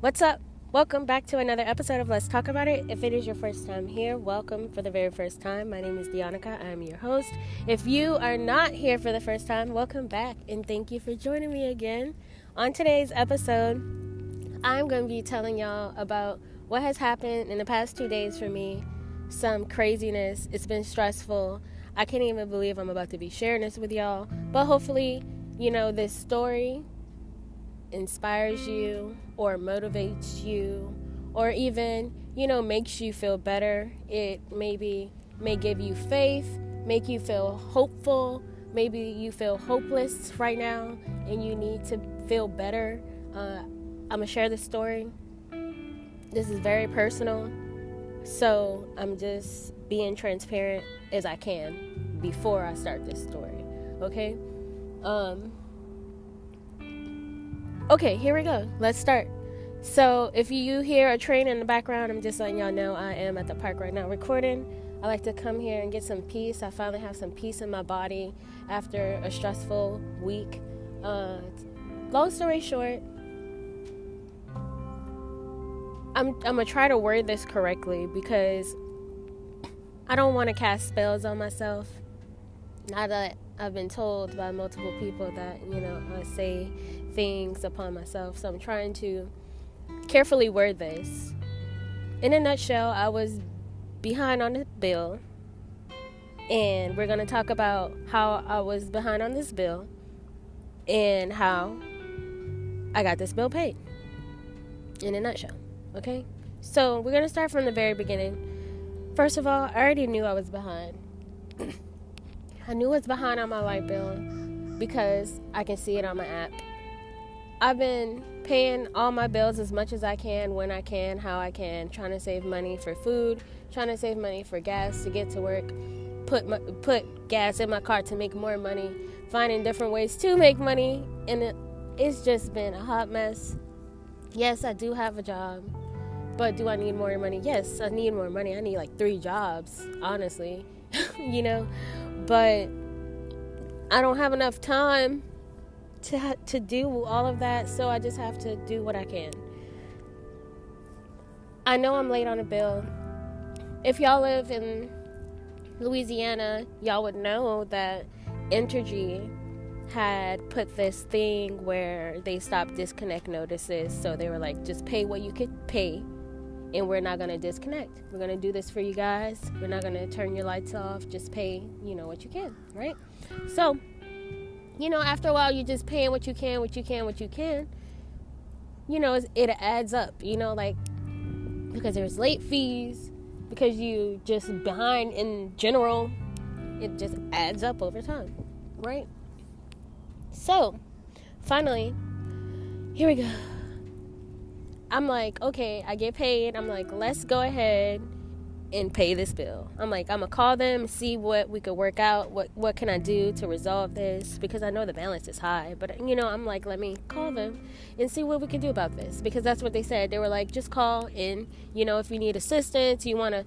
What's up? Welcome back to another episode of Let's Talk About It. If it is your first time here, welcome for the very first time. My name is Deonica. I am your host. If you are not here for the first time, welcome back and thank you for joining me again. On today's episode, I'm going to be telling y'all about what has happened in the past 2 days for me. Some craziness. It's been stressful. I can't even believe I'm about to be sharing this with y'all. But hopefully, this story inspires you or motivates you or even, makes you feel better. It may give you faith, make you feel hopeful. Maybe you feel hopeless right now and you need to feel better. I'm going to share this story. This is very personal. So I'm just being transparent as I can before I start this story. Okay? Okay, here we go. Let's start. So if you hear a train in the background, I'm just letting y'all know I am at the park right now recording. I like to come here and get some peace. I finally have some peace in my body after a stressful week. Long story short, I'm going to try to word this correctly because I don't want to cast spells on myself. Now that I've been told by multiple people that, I say things upon myself. So I'm trying to carefully word this. In a nutshell, I was behind on the bill. And we're going to talk about how I was behind on this bill and how I got this bill paid. In a nutshell. Okay? So we're going to start from the very beginning. First of all, I already knew I was behind. I knew I was behind on my light bill because I can see it on my app. I've been paying all my bills as much as I can, when I can, how I can, trying to save money for food, trying to save money for gas to get to work, put gas in my car to make more money, finding different ways to make money, and it's just been a hot mess. Yes, I do have a job, but do I need more money? Yes, I need more money. I need like 3 jobs, honestly, but I don't have enough time to do all of that, so I just have to do what I can. I know I'm late on a bill. If y'all live in Louisiana, y'all would know that Entergy had put this thing where they stopped disconnect notices, so they were like, just pay what you could pay and we're not going to disconnect. We're going to do this for you guys. We're not going to turn your lights off. Just pay, what you can, right? So, after a while, you're just paying what you can. It adds up, because there's late fees, because you just behind in general, it just adds up over time, right? So, finally, here we go. I'm like, okay, I get paid. I'm like, let's go ahead and pay this bill. I'm like, I'm going to call them and see what we could work out. What can I do to resolve this? Because I know the balance is high. But, I'm like, let me call them and see what we can do about this. Because that's what they said. They were like, just call in. If you need assistance, you want to,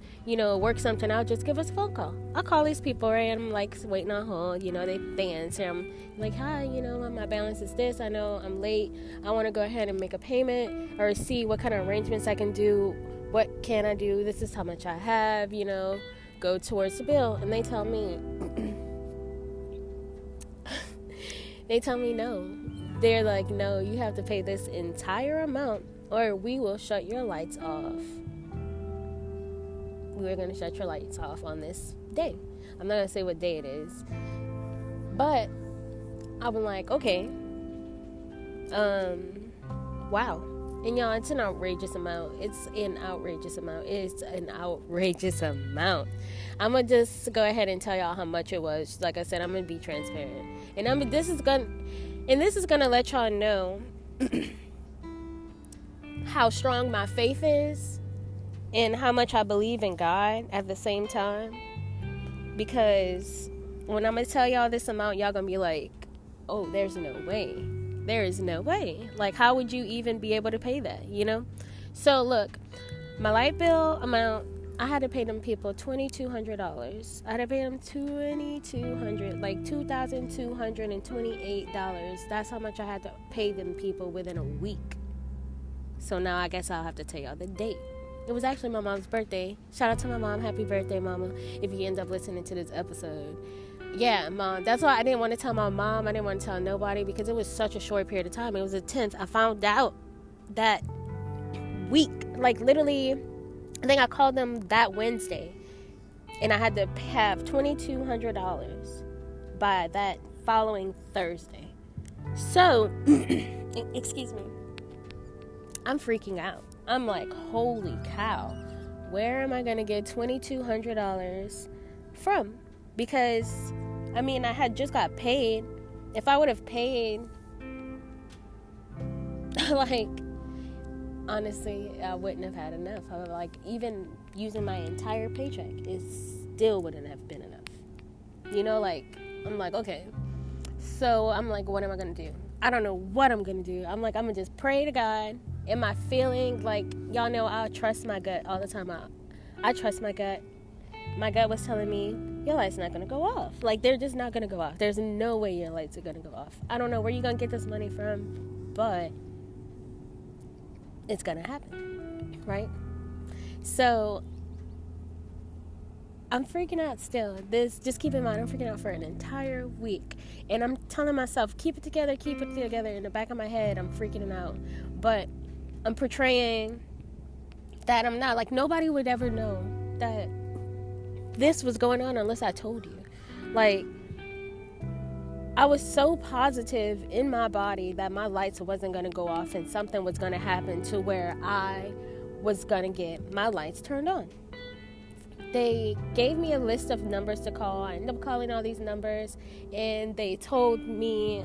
work something out, just give us a phone call. I'll call these people, right? I'm like waiting on hold. They answer. I'm like, hi, my balance is this. I know I'm late. I want to go ahead and make a payment or see what kind of arrangements I can do. What can I do? This is how much I have, go towards the bill. And they tell me, no. They're like, no, you have to pay this entire amount or we will shut your lights off. We're going to shut your lights off on this day. I'm not going to say what day it is. But I'm like, okay. Wow. And y'all, it's an outrageous amount. I'm going to just go ahead and tell y'all how much it was. Like I said, I'm going to be transparent. And this is going to let y'all know how strong my faith is and how much I believe in God at the same time. Because when I'm going to tell y'all this amount, y'all going to be like, oh, there's no way. There is no way. Like, how would you even be able to pay that, So, look, my light bill amount, I had to pay them people $2,200. I had to pay them $2,200, like $2,228. That's how much I had to pay them people within a week. So now I guess I'll have to tell y'all the date. It was actually my mom's birthday. Shout out to my mom. Happy birthday, mama, if you end up listening to this episode. Yeah, Mom. That's why I didn't want to tell my mom. I didn't want to tell nobody because it was such a short period of time. It was the 10th. I found out that week. Like, literally, I think I called them that Wednesday. And I had to have $2,200 by that following Thursday. So, excuse me. I'm freaking out. I'm like, holy cow. Where am I going to get $2,200 from? Because, I mean, I had just got paid. If I would have paid, like, honestly, I wouldn't have had enough. I was like, even using my entire paycheck, it still wouldn't have been enough. You know, like, I'm like, okay. So I'm like, what am I going to do? I don't know what I'm going to do. I'm like, I'm going to just pray to God. Am I feeling like, y'all know I trust my gut all the time. I trust my gut. My gut was telling me, your light's not going to go off. Like, they're just not going to go off. There's no way your lights are going to go off. I don't know where you're going to get this money from, but it's going to happen, right? So, I'm freaking out still. Just keep in mind, I'm freaking out for an entire week. And I'm telling myself, keep it together. In the back of my head, I'm freaking out. But I'm portraying that I'm not. Like, nobody would ever know that this was going on unless I told you. Like, I was so positive in my body that my lights wasn't going to go off and something was going to happen to where I was going to get my lights turned on. They gave me a list of numbers to call. I ended up calling all these numbers, and they told me,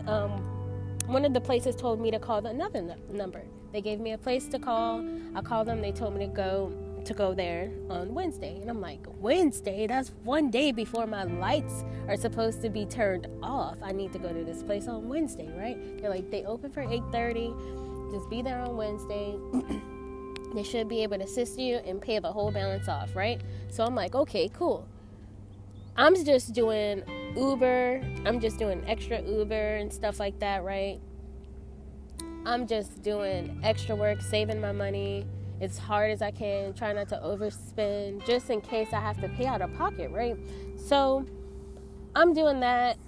one of the places told me to call another number. They gave me a place to call. I called them. They told me to go there on Wednesday. And I'm like, Wednesday? That's one day before my lights are supposed to be turned off. I need to go to this place on Wednesday, right? They're like, they open for 8:30. Just be there on Wednesday. They should be able to assist you and pay the whole balance off, right? So I'm like, okay, cool. I'm just doing Uber. I'm just doing extra Uber and stuff like that, right? I'm just doing extra work, saving my money as hard as I can, try not to overspend, just in case I have to pay out of pocket, right? So I'm doing that.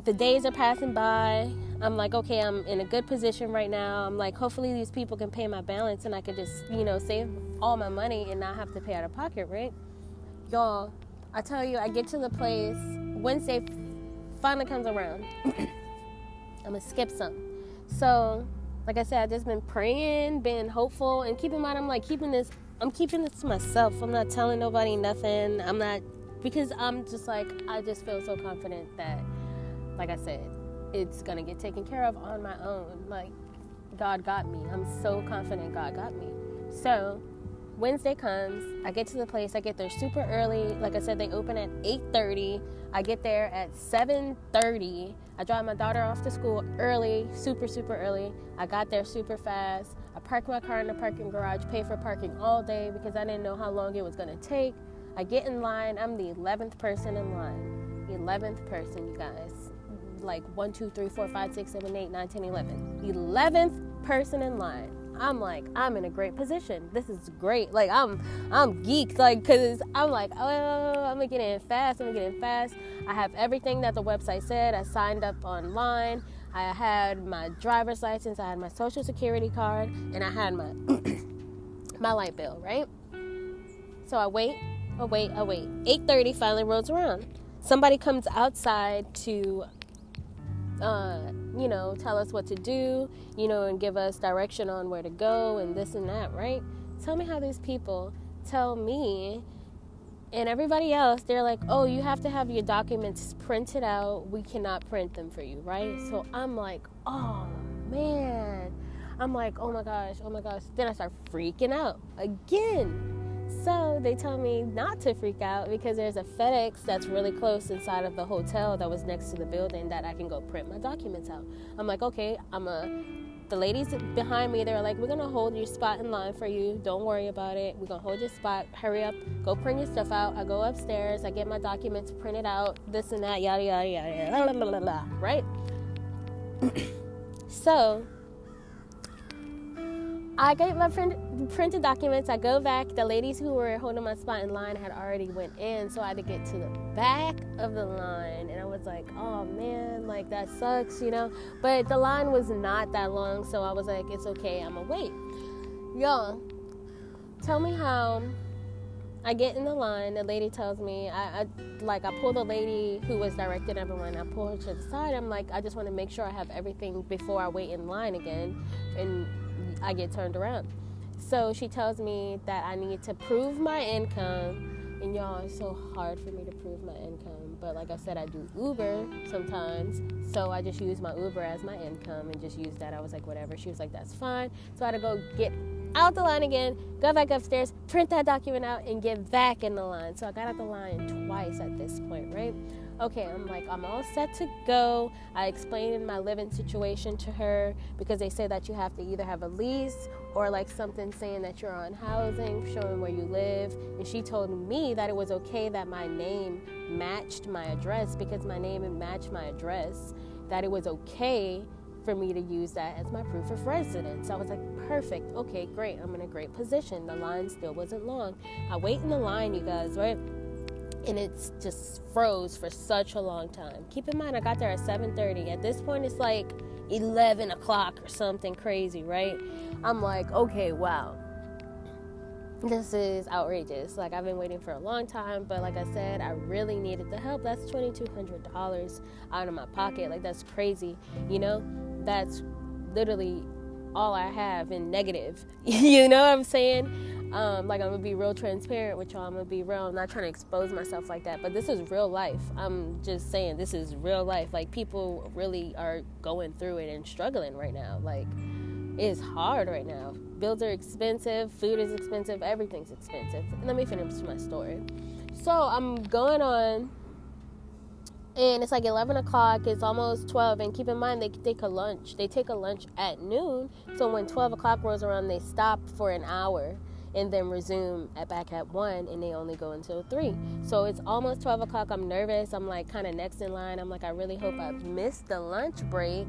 The days are passing by. I'm like, okay, I'm in a good position right now. I'm like, hopefully these people can pay my balance and I could just, save all my money and not have to pay out of pocket, right? Y'all, I tell you, I get to the place, Wednesday finally comes around. I'm going to skip some. So, like I said, I've just been praying, being hopeful, and keep in mind, I'm keeping this to myself. I'm not telling nobody nothing. Because I'm just like, I just feel so confident that, like I said, it's going to get taken care of on my own. Like, God got me. I'm so confident God got me. So, Wednesday comes. I get to the place. I get there super early. Like I said, they open at 8:30. I get there at 7:30. I drive my daughter off to school early, super, super early. I got there super fast. I parked my car in the parking garage, paid for parking all day because I didn't know how long it was going to take. I get in line. I'm the 11th person in line. The 11th person, you guys. Like 1, 2, 3, 4, 5, 6, 7, 8, 9, 10, 11. The 11th person in line. I'm like, I'm in a great position. This is great. Like, I'm geeked. Like, because I'm like, oh, I'm going to get in fast. I have everything that the website said. I signed up online. I had my driver's license. I had my social security card. And I had my my light bill, right? So I wait. 8:30 finally rolls around. Somebody comes outside to tell us what to do, and give us direction on where to go and this and that, right? Tell me how these people tell me and everybody else, they're like, oh, you have to have your documents printed out. We cannot print them for you, right? So I'm like, oh, man. I'm like, oh, my gosh. Then I start freaking out again. So they tell me not to freak out because there's a FedEx that's really close inside of the hotel that was next to the building that I can go print my documents out. I'm like, okay, the ladies behind me, they're like, we're going to hold your spot in line for you. Don't worry about it. We're going to hold your spot. Hurry up. Go print your stuff out. I go upstairs. I get my documents printed out. This and that, yada, yada, yada, yada, blah, blah, blah, right? So I get my printed documents. I go back. The ladies who were holding my spot in line had already went in, so I had to get to the back of the line. And I was like, oh man, like that sucks, you know. But the line was not that long, so I was like, it's okay, I'm gonna wait. Y'all, tell me how I get in the line. The lady tells me, I pull the lady who was directing everyone. I pull her to the side. I'm like, I just want to make sure I have everything before I wait in line again. And I get turned around. So she tells me that I need to prove my income. And y'all, it's so hard for me to prove my income. But like I said, I do Uber sometimes. So I just use my Uber as my income and just use that. I was like, whatever. She was like, that's fine. So I had to go get out the line again, go back upstairs, print that document out, and get back in the line. So I got out the line twice at this point, right? Okay, I'm like, I'm all set to go. I explained my living situation to her because they say that you have to either have a lease or like something saying that you're on housing, showing where you live. And she told me that it was okay that my name matched my address because my name matched my address, that it was okay for me to use that as my proof of residence. I was like, perfect. Okay, great. I'm in a great position. The line still wasn't long. I wait in the line, you guys, right? And it's just froze for such a long time. Keep in mind, I got there at 7:30. At this point, it's like 11 o'clock or something crazy, right? I'm like, okay, wow. This is outrageous. Like, I've been waiting for a long time, but like I said, I really needed the help. That's $2,200 out of my pocket. Like, that's crazy, you know? That's literally all I have in negative. You know what I'm saying? Like, I'm going to be real transparent with y'all. I'm going to be real. I'm not trying to expose myself like that, but this is real life. I'm just saying this is real life. Like, people really are going through it and struggling right now. Like, it's hard right now. Bills are expensive. Food is expensive. Everything's expensive. Let me finish my story. So I'm going on, and it's like 11 o'clock. It's almost 12. And keep in mind, they take a lunch. They take a lunch at noon. So when 12 o'clock rolls around, they stop for an hour and then resume back at 1, and they only go until 3. So it's almost 12 o'clock. I'm nervous. I'm like kind of next in line. I'm like, I really hope I missed the lunch break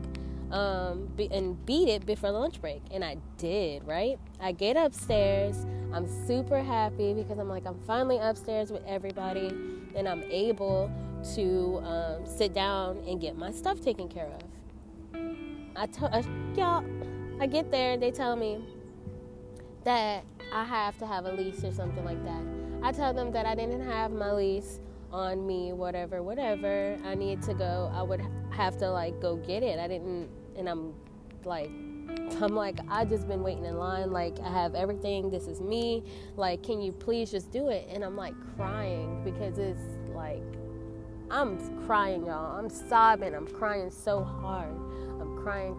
and beat it before lunch break. And I did, right? I get upstairs. I'm super happy because I'm like, I'm finally upstairs with everybody, and I'm able to sit down and get my stuff taken care of. I get there, they tell me that I have to have a lease or something like that. I tell them that I didn't have my lease on me, whatever. I need to go. I would have to like go get it. I didn't, and I'm like, I just been waiting in line. Like, I have everything. This is me. Like, can you please just do it? And I'm like crying because it's like, I'm crying, y'all. I'm sobbing. I'm crying so hard. I'm crying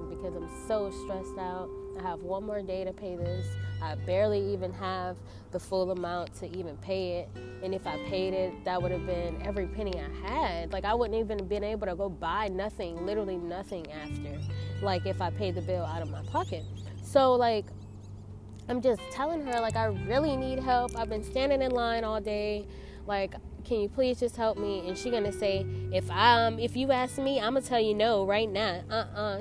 because I'm so stressed out. I have one more day to pay this. I barely even have the full amount to even pay it. And if I paid it, that would have been every penny I had. Like, I wouldn't even have been able to go buy nothing, literally nothing after, like, if I paid the bill out of my pocket. So, like, I'm just telling her, like, I really need help. I've been standing in line all day. Like, can you please just help me? And she gonna say, if you ask me, I'm gonna tell you no right now.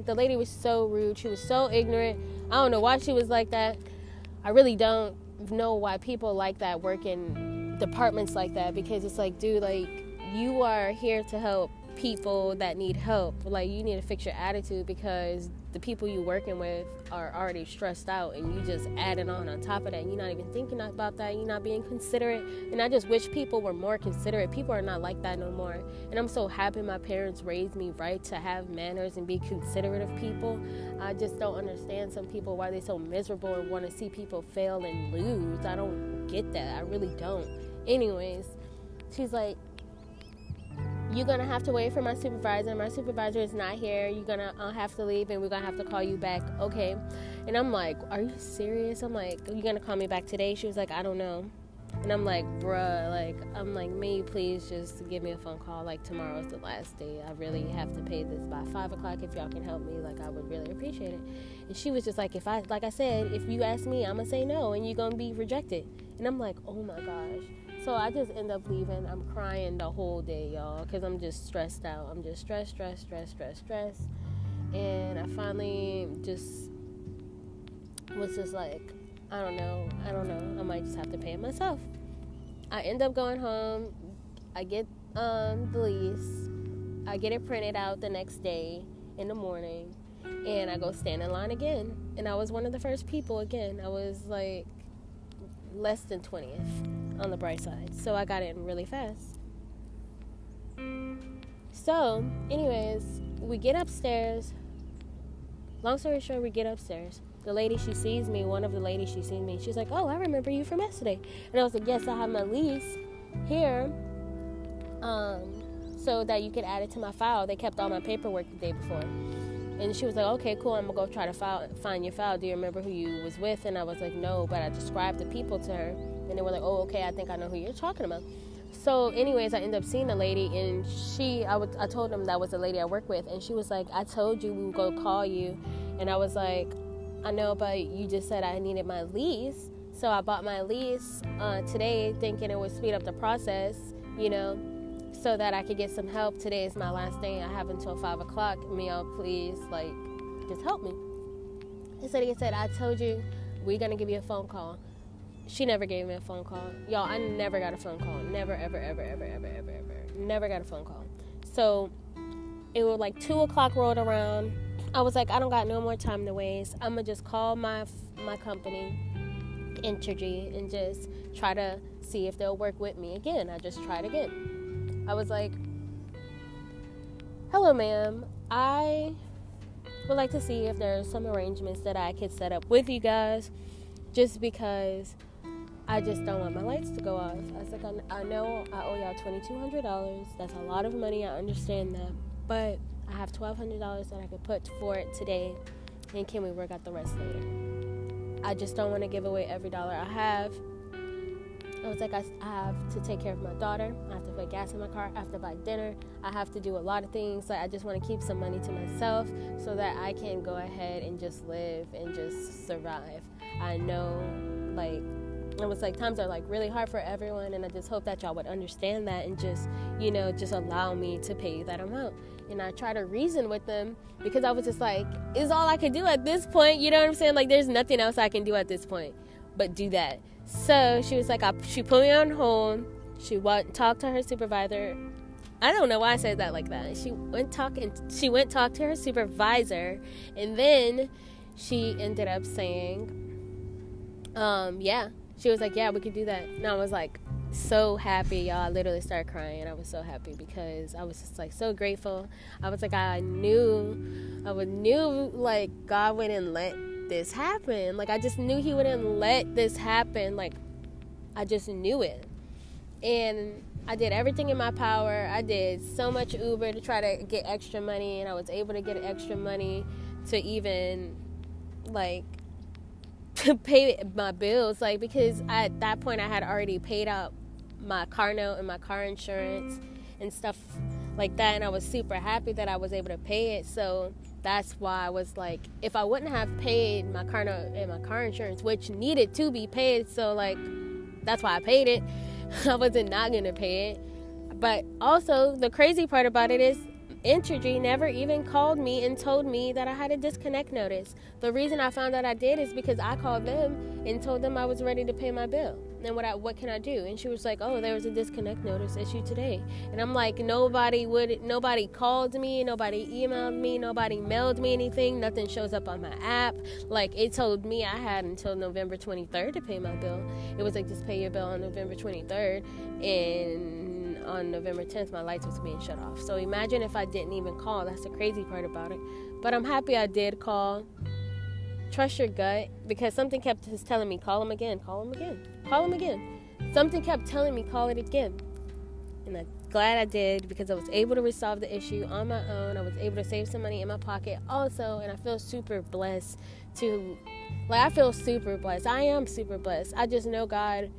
The lady was so rude. She was so ignorant. I don't know why she was like that. I really don't know why people like that work in departments like that, because it's like, dude, like, you are here to help people that need help. Like, you need to fix your attitude because the people you working with are already stressed out, and you just adding on top of that. You're not even thinking about that. You're not being considerate. And I just wish people were more considerate. People are not like that no more. And I'm so happy my parents raised me right to have manners and be considerate of people. I just don't understand some people, why they're so miserable and want to see people fail and lose. I don't get that. I really don't. Anyways, she's like, you're going to have to wait for my supervisor. My supervisor is not here. You're going to have to leave, and we're going to have to call you back. Okay. And I'm like, are you serious? I'm like, are you going to call me back today? She was like, I don't know. And I'm like, bruh, like, I'm like, may you please just give me a phone call? Like, tomorrow's the last day. I really have to pay this by 5 o'clock. If y'all can help me, like, I would really appreciate it. And she was just like, like I said, if you ask me, I'm going to say no, and you're going to be rejected. And I'm like, oh my gosh. So I just end up leaving. I'm crying the whole day, y'all, because I'm just stressed out. I'm just stressed. And I finally just was just like, I don't know, I might just have to pay it myself. I end up going home. I get the lease. I get it printed out the next day in the morning, and I go stand in line again. And I was one of the first people again. I was like less than 20th on the bright side, so I got in really fast. So, anyways, we get upstairs. Long story short, we get upstairs. The lady, she sees me, one of the ladies, she sees me. She's like, oh, I remember you from yesterday. And I was like, yes, I have my lease here so that you could add it to my file. They kept all my paperwork the day before. And she was like, okay, cool, I'm going to go try to find your file. Do you remember who you was with? And I was like, no, but I described the people to her. And they were like, oh, okay, I think I know who you're talking about. So anyways, I ended up seeing the lady, and I told them that was the lady I work with. And she was like, I told you we would go call you. And I was like, I know, but you just said I needed my lease. So I bought my lease today thinking it would speed up the process, so that I could get some help. Today is my last day. I have until 5 o'clock. Meow, please, just help me. He said, I told you we're going to give you a phone call. She never gave me a phone call. Y'all, I never got a phone call. Never, ever, ever, ever, ever, ever, ever. Never got a phone call. So it was 2 o'clock rolled around. I was like, I don't got no more time to waste. I'm going to just call my company, Entergy, and just try to see if they'll work with me again. I just tried again. I was like, hello, ma'am. I would like to see if there's some arrangements that I could set up with you guys, just because I just don't want my lights to go off. I was like, I know I owe y'all $2,200. That's a lot of money. I understand that. But I have $1,200 that I could put for it today. And can we work out the rest later? I just don't want to give away every dollar I have. I was like, I have to take care of my daughter. I have to put gas in my car. I have to buy dinner. I have to do a lot of things. I just want to keep some money to myself so that I can go ahead and just live and just survive. I know, it was times are really hard for everyone, and I just hope that y'all would understand that and just, just allow me to pay that amount. And I try to reason with them because I was just like, it's all I could do at this point. You know what I'm saying? There's nothing else I can do at this point but do that. So she was like, she put me on hold. She went talk to her supervisor. I don't know why I said that like that. She went talk to her supervisor, and then she ended up saying, yeah. She was like, yeah, we could do that. And I was so happy, y'all. I literally started crying. I was so happy because I was just so grateful. I was like, I knew God wouldn't let this happen. I just knew he wouldn't let this happen. I just knew it. And I did everything in my power. I did so much Uber to try to get extra money, and I was able to get extra money to even to pay my bills, because at that point I had already paid out my car note and my car insurance and stuff like that, and I was super happy that I was able to pay it. So that's why I was if I wouldn't have paid my car note and my car insurance, which needed to be paid, so that's why I paid it. I wasn't not gonna pay it. But also the crazy part about it is Entergy never even called me and told me that I had a disconnect notice. The reason I found out I did is because I called them and told them I was ready to pay my bill. And what can I do? And she was like, oh, there was a disconnect notice issued today. And I'm like, nobody called me, nobody emailed me, nobody mailed me anything, nothing shows up on my app. It told me I had until November 23rd to pay my bill. It was just pay your bill on November 23rd, and on November 10th, my lights was being shut off. So imagine if I didn't even call. That's the crazy part about it. But I'm happy I did call. Trust your gut, because something kept just telling me, call him again, call him again, call him again. Something kept telling me, call it again. And I'm glad I did, because I was able to resolve the issue on my own. I was able to save some money in my pocket also, and I feel super blessed I feel super blessed. I am super blessed. I just know God.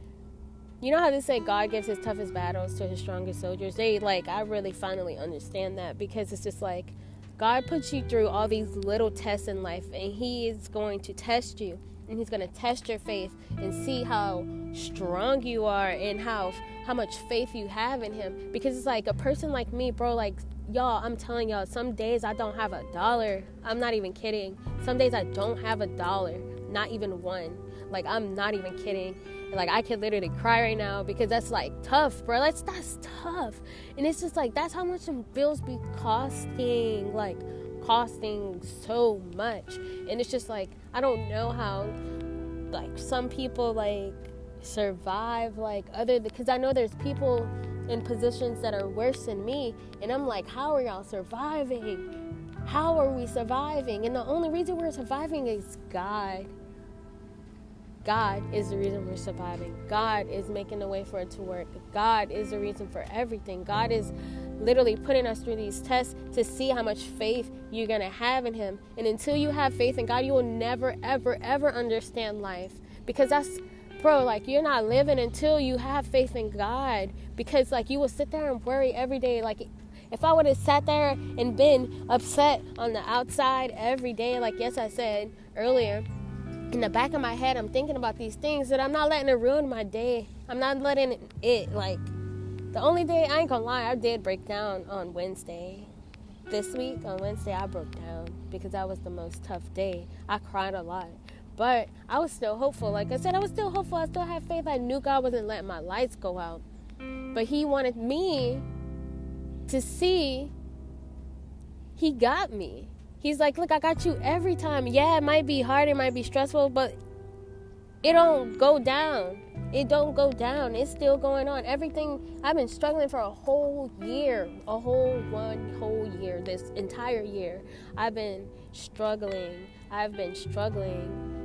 You know how they say God gives his toughest battles to his strongest soldiers? I really finally understand that, because it's just God puts you through all these little tests in life, and he is going to test you, and he's going to test your faith and see how strong you are and how much faith you have in him. Because it's a person like me, bro, y'all, I'm telling y'all, some days I don't have $1. I'm not even kidding. Some days I don't have $1. not even one. Like, I'm not even kidding. Like, I could literally cry right now because that's like tough, bro. That's tough. And it's just like, that's how much some bills be costing, like costing so much. And it's just like, I don't know how like some people like survive, like other, because I know there's people in positions that are worse than me, and I'm like, how are y'all surviving? How are we surviving? And the only reason we're surviving is God. God is the reason we're surviving. God is making the way for it to work. God is the reason for everything. God is literally putting us through these tests to see how much faith you're going to have in him. And until you have faith in God, you will never, ever, ever understand life. Because that's, bro, like, you're not living until you have faith in God. Because, like, you will sit there and worry every day. Like, if I would have sat there and been upset on the outside every day, like, yes, I said earlier, in the back of my head, I'm thinking about these things that I'm not letting it ruin my day. I'm not letting it, like, the only day, I ain't gonna lie, I did break down on Wednesday. This week, on Wednesday, I broke down because that was the most tough day. I cried a lot. But I was still hopeful. Like I said, I was still hopeful. I still had faith. I knew God wasn't letting my lights go out. But he wanted me to see he got me. He's like, look, I got you every time. Yeah, it might be hard, it might be stressful, but it don't go down. It don't go down. It's still going on. Everything, I've been struggling for a whole year. One whole year. This entire year. I've been struggling.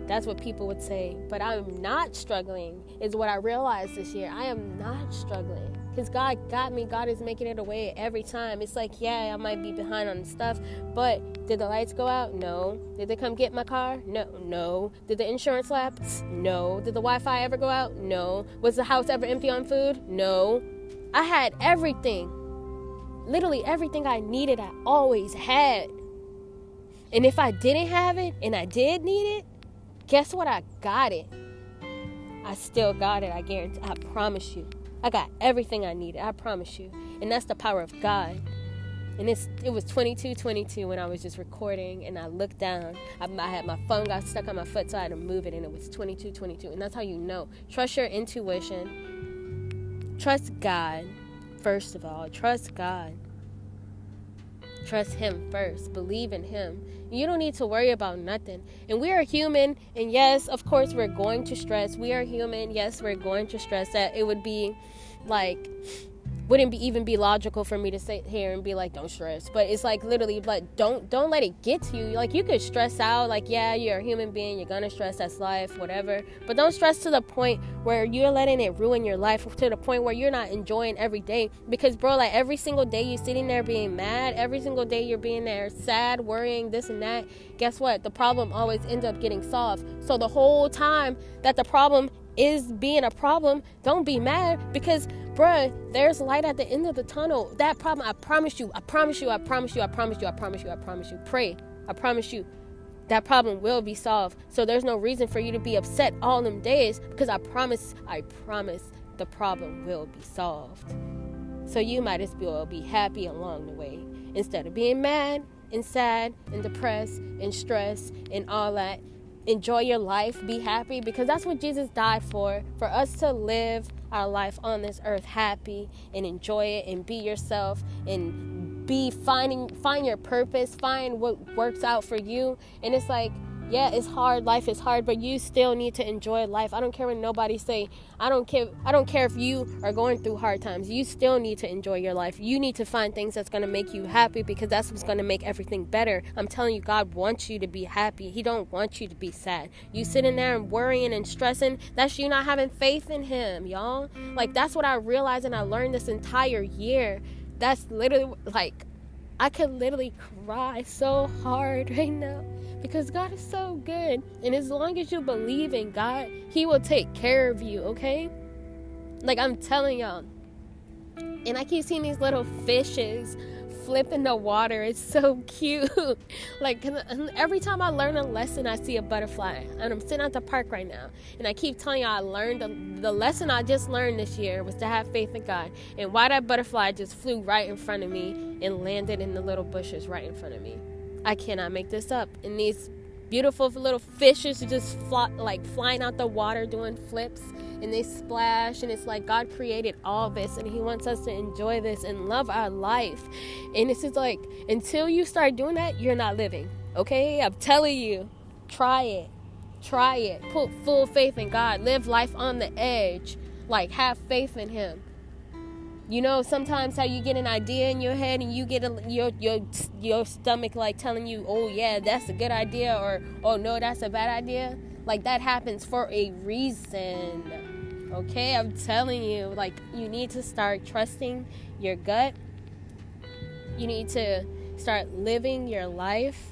That's what people would say. But I'm not struggling, is what I realized this year. I am not struggling. Because God got me. God is making it away every time. It's like, yeah, I might be behind on stuff, but did the lights go out? No. Did they come get my car? No. Did the insurance lapse? No. Did the Wi-Fi ever go out? No. Was the house ever empty on food? No. I had everything. Literally everything I needed, I always had. And if I didn't have it, and I did need it, guess what? I got it. I still got it, I guarantee. I promise you. I got everything I needed, I promise you. And that's the power of God. And it was 22:22 when I was just recording, and I looked down. I had my phone got stuck on my foot, so I had to move it, and it was 22:22. And that's how you know. Trust your intuition. Trust God, first of all. Trust God. Trust him first. Believe in him. You don't need to worry about nothing. And we are human. And yes, of course, we're going to stress. We are human. Yes, we're going to stress. That it would be like, wouldn't even be logical for me to sit here and be like, don't stress. But it's like, literally, like, don't let it get to you. Like, you could stress out. Like, yeah, you're a human being. You're gonna stress. That's life, whatever. But don't stress to the point where you're letting it ruin your life, to the point where you're not enjoying every day. Because, bro, like, every single day you're sitting there being mad. Every single day you're being there sad, worrying, this and that. Guess what? The problem always ends up getting solved. So the whole time that the problem is being a problem, don't be mad, because bruh, there's light at the end of the tunnel. That problem, I promise you, pray, I promise you, that problem will be solved. So there's no reason for you to be upset all them days, because I promise the problem will be solved. So you might as well be happy along the way, instead of being mad and sad and depressed and stressed and all that. Enjoy your life, be happy, because that's what Jesus died for us to live our life on this earth happy and enjoy it and be yourself and find your purpose, find what works out for you. And it's like, yeah, it's hard, life is hard, but you still need to enjoy life. I don't care what nobody say. I don't care if you are going through hard times. You still need to enjoy your life. You need to find things that's going to make you happy, because that's what's going to make everything better. I'm telling you, God wants you to be happy. He don't want you to be sad. You sitting there and worrying and stressing, that's you not having faith in him, y'all. Like, that's what I realized and I learned this entire year. That's literally, like, I could literally cry so hard right now, because God is so good. And as long as you believe in God, he will take care of you, okay? Like, I'm telling y'all. And I keep seeing these little fishes flip in the water. It's so cute. Like, every time I learn a lesson, I see a butterfly. And I'm sitting at the park right now, and I keep telling y'all, I learned the lesson I just learned this year was to have faith in God. And why that butterfly just flew right in front of me and landed in the little bushes right in front of me. I cannot make this up. And these beautiful little fishes just flying out the water doing flips, and they splash, and it's like God created all this, and he wants us to enjoy this and love our life. And it's just like, until you start doing that, you're not living. Okay, I'm telling you, try it. Put full faith in God. Live life on the edge. Like, have faith in him. You know, sometimes how you get an idea in your head and you get your stomach like telling you, oh yeah, that's a good idea, or oh no, that's a bad idea. Like, that happens for a reason. Okay, I'm telling you, like, you need to start trusting your gut. You need to start living your life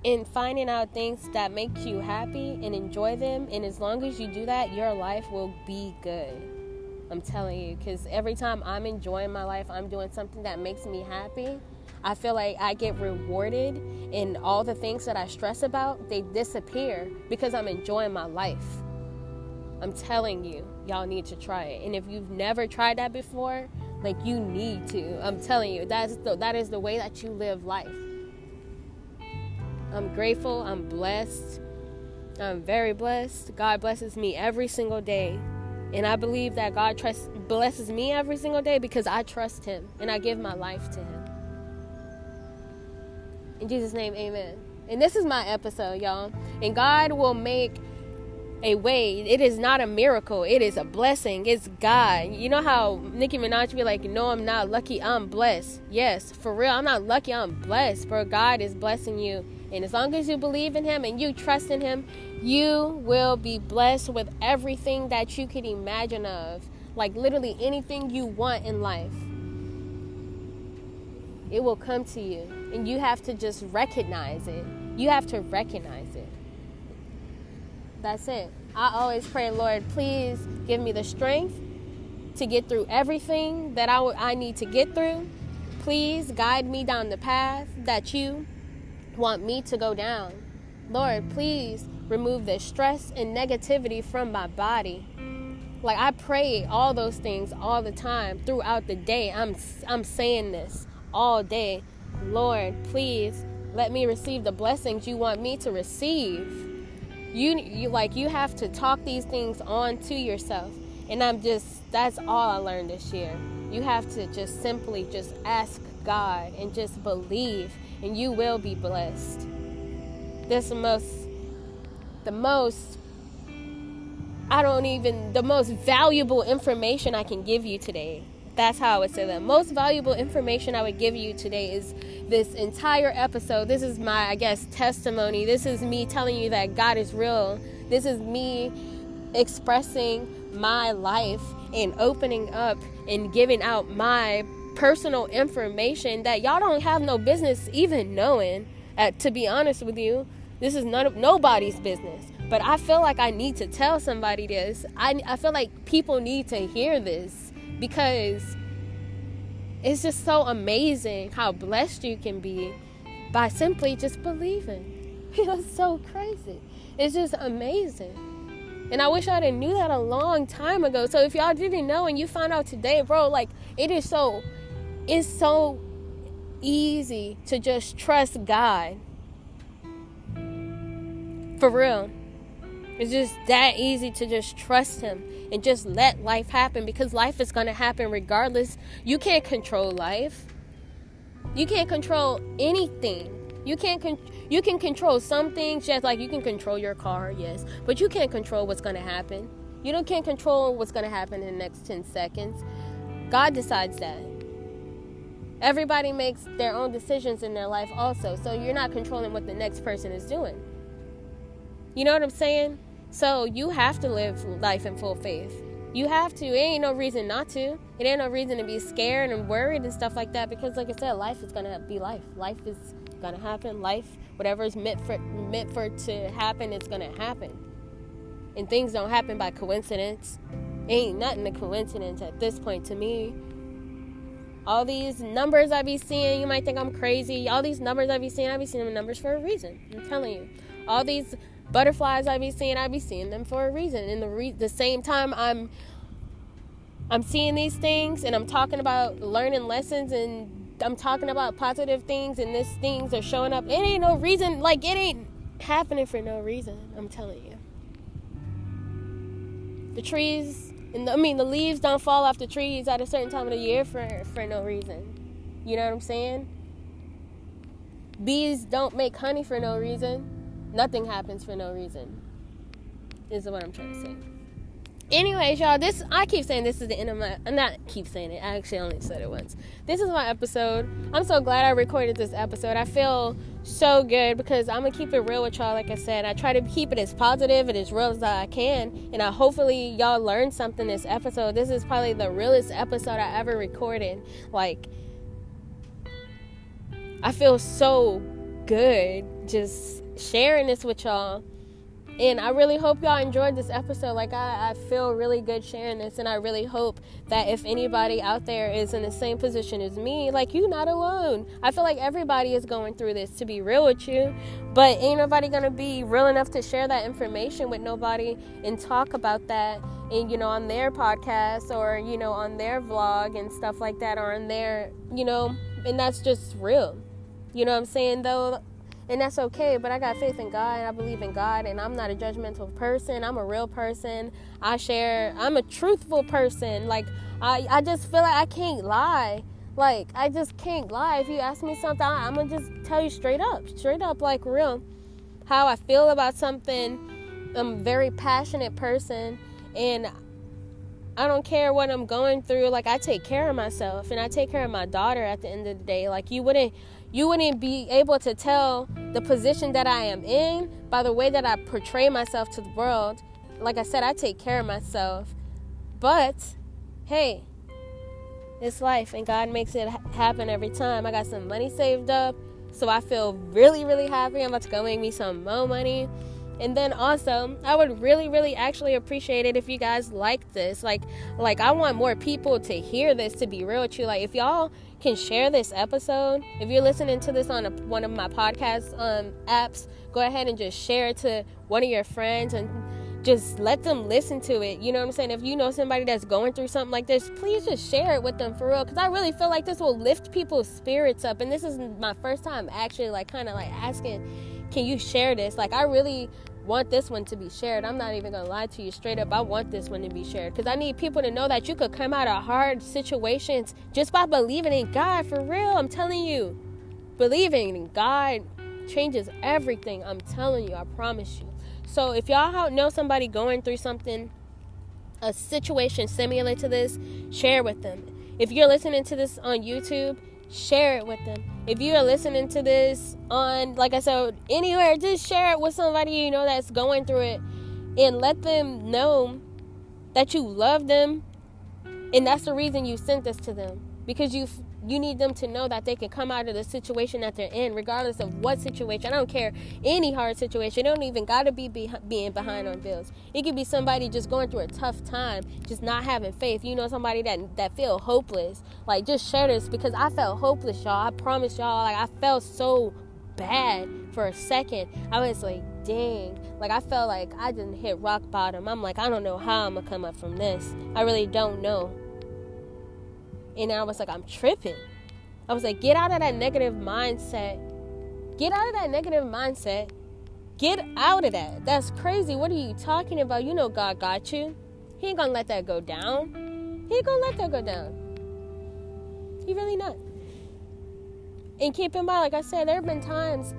and finding out things that make you happy and enjoy them. And as long as you do that, your life will be good. I'm telling you, because every time I'm enjoying my life, I'm doing something that makes me happy, I feel like I get rewarded, and all the things that I stress about, they disappear because I'm enjoying my life. I'm telling you, y'all need to try it. And if you've never tried that before, like, you need to. I'm telling you, that is the way that you live life. I'm grateful. I'm blessed. I'm very blessed. God blesses me every single day. And I believe that God blesses me every single day because I trust him and I give my life to him. In Jesus' name, amen. And this is my episode, y'all. And God will make a way. It is not a miracle. It is a blessing. It's God. You know how Nicki Minaj be like, no, I'm not lucky, I'm blessed. Yes, for real, I'm not lucky, I'm blessed. For God is blessing you. And as long as you believe in him and you trust in him, you will be blessed with everything that you could imagine of. Like, literally anything you want in life. It will come to you. And you have to just recognize it. You have to recognize it. That's it. I always pray, Lord, please give me the strength to get through everything that I need to get through. Please guide me down the path that you want me to go down. Lord, please remove the stress and negativity from my body. Like, I pray all those things all the time throughout the day. I'm saying this all day. Lord, please let me receive the blessings you want me to receive. You have to talk these things on to yourself. And that's all I learned this year. You have to just simply just ask God and just believe, and you will be blessed. This the most valuable information I can give you today. That's how I would say that. Most valuable information I would give you today is this entire episode. This is my, testimony. This is me telling you that God is real. This is me expressing my life and opening up and giving out my personal information that y'all don't have no business even knowing. To be honest with you, this is nobody's business. But I feel like I need to tell somebody this. I feel like people need to hear this, because it's just so amazing how blessed you can be by simply just believing. It's so crazy. It's just amazing. And I wish I knew that a long time ago. So if y'all didn't know and you find out today, bro, like, it's so easy to just trust God. For real. It's just that easy to just trust him and just let life happen, because life is going to happen regardless. You can't control life. You can't control anything. You can control some things, just like you can control your car, yes, but you can't control what's going to happen. Can't control what's going to happen in the next 10 seconds. God decides that. Everybody makes their own decisions in their life also, so you're not controlling what the next person is doing. You know what I'm saying? So you have to live life in full faith. You have to. It ain't no reason not to. It ain't no reason to be scared and worried and stuff like that, because like I said, life is going to be life. Life is going to happen. Life, whatever is meant for it to happen, it's going to happen. And things don't happen by coincidence. Ain't nothing a coincidence at this point to me. All these numbers I be seeing, you might think I'm crazy. All these numbers I be seeing them numbers for a reason. I'm telling you. All these butterflies I be seeing them for a reason. And the same time I'm seeing these things and I'm talking about learning lessons and I'm talking about positive things and these things are showing up. It ain't no reason, like, it ain't happening for no reason. I'm telling you. The trees, the leaves don't fall off the trees at a certain time of the year for no reason. You know what I'm saying? Bees don't make honey for no reason. Nothing happens for no reason. Is what I'm trying to say. Anyways, y'all, I keep saying this is the end of my... not keep saying it. I actually only said it once. This is my episode. I'm so glad I recorded this episode. I feel so good because I'm going to keep it real with y'all, like I said. I try to keep it as positive and as real as I can. And hopefully y'all learned something this episode. This is probably the realest episode I ever recorded. Like, I feel so good just sharing this with y'all. And I really hope y'all enjoyed this episode. Like, I feel really good sharing this. And I really hope that if anybody out there is in the same position as me, like, you're not alone. I feel like everybody is going through this, to be real with you. But ain't nobody going to be real enough to share that information with nobody and talk about that, and, on their podcast or, on their vlog and stuff like that, or on their, and that's just real. You know what I'm saying, though? And that's okay, but I got faith in God, and I believe in God, and I'm not a judgmental person. I'm a real person. I'm a truthful person. Like, I just feel like I can't lie. Like, I just can't lie. If you ask me something, I'm going to just tell you straight up, like, real. How I feel about something. I'm a very passionate person, and I don't care what I'm going through. Like, I take care of myself, and I take care of my daughter at the end of the day. Like, you wouldn't be able to tell the position that I am in by the way that I portray myself to the world. Like I said, I take care of myself. But, hey, it's life, and God makes it happen every time. I got some money saved up, so I feel really, really happy. I'm about to go make me some more money. And then also, I would really, really actually appreciate it if you guys like this. Like I want more people to hear this, to be real with you. Like, if y'all can share this episode, if you're listening to this on one of my podcast apps, go ahead and just share it to one of your friends and just let them listen to it. You know what I'm saying? If you know somebody that's going through something like this, please just share it with them, for real. Because I really feel like this will lift people's spirits up. And this is my first time actually kind of asking, can you share this? Like, I really want this one to be shared. I'm not even gonna lie to you, straight up. I want this one to be shared because I need people to know that you could come out of hard situations just by believing in God. For real, I'm telling you, believing in God changes everything. I'm telling you, I promise you. So if y'all know somebody going through something, a situation similar to this, share with them. If you're listening to this on YouTube, share it with them. If you are listening to this on, like I said, anywhere, just share it with somebody you know that's going through it, and let them know that you love them, and that's the reason you sent this to them, because you need them to know that they can come out of the situation that they're in, regardless of what situation. I don't care, any hard situation. It don't even gotta be being behind on bills. It could be somebody just going through a tough time, just not having faith. You know, somebody that feel hopeless. Like, just share this, because I felt hopeless, y'all. I promise y'all. Like, I felt so bad for a second. I was like, dang. Like, I felt like I didn't hit rock bottom. I'm like, I don't know how I'm gonna come up from this. I really don't know. And I was like, I'm tripping. I was like, get out of that negative mindset. Get out of that negative mindset. Get out of that. That's crazy. What are you talking about? You know God got you. He ain't gonna let that go down. He ain't gonna let that go down. He really not. And keep in mind, like I said, there have been times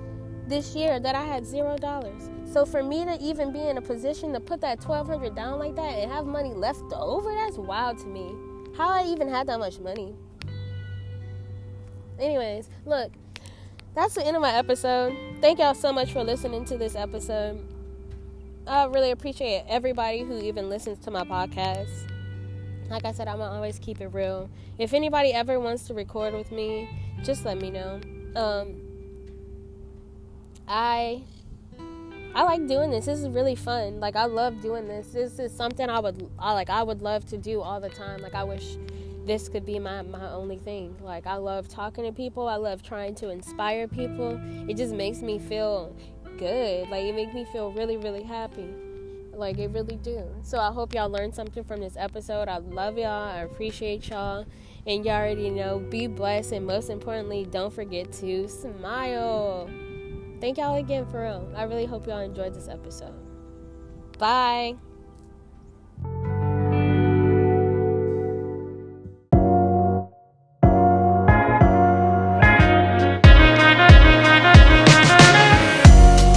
this year that I had $0. So for me to even be in a position to put that $1,200 down like that and have money left over, that's wild to me. How I even had that much money. Anyways, look, that's the end of my episode. Thank y'all so much for listening to this episode. I really appreciate everybody who even listens to my podcast. Like I said, I'm going to always keep it real. If anybody ever wants to record with me, just let me know. I like doing this. This is really fun. Like, I love doing this. This is something I would love to do all the time. Like, I wish this could be my only thing. Like, I love talking to people. I love trying to inspire people. It just makes me feel good. Like, it makes me feel really, really happy. Like, it really do. So I hope y'all learned something from this episode. I love y'all. I appreciate y'all. And y'all already know, be blessed. And most importantly, don't forget to smile. thank y'all again for real. I really hope y'all enjoyed this episode. Bye.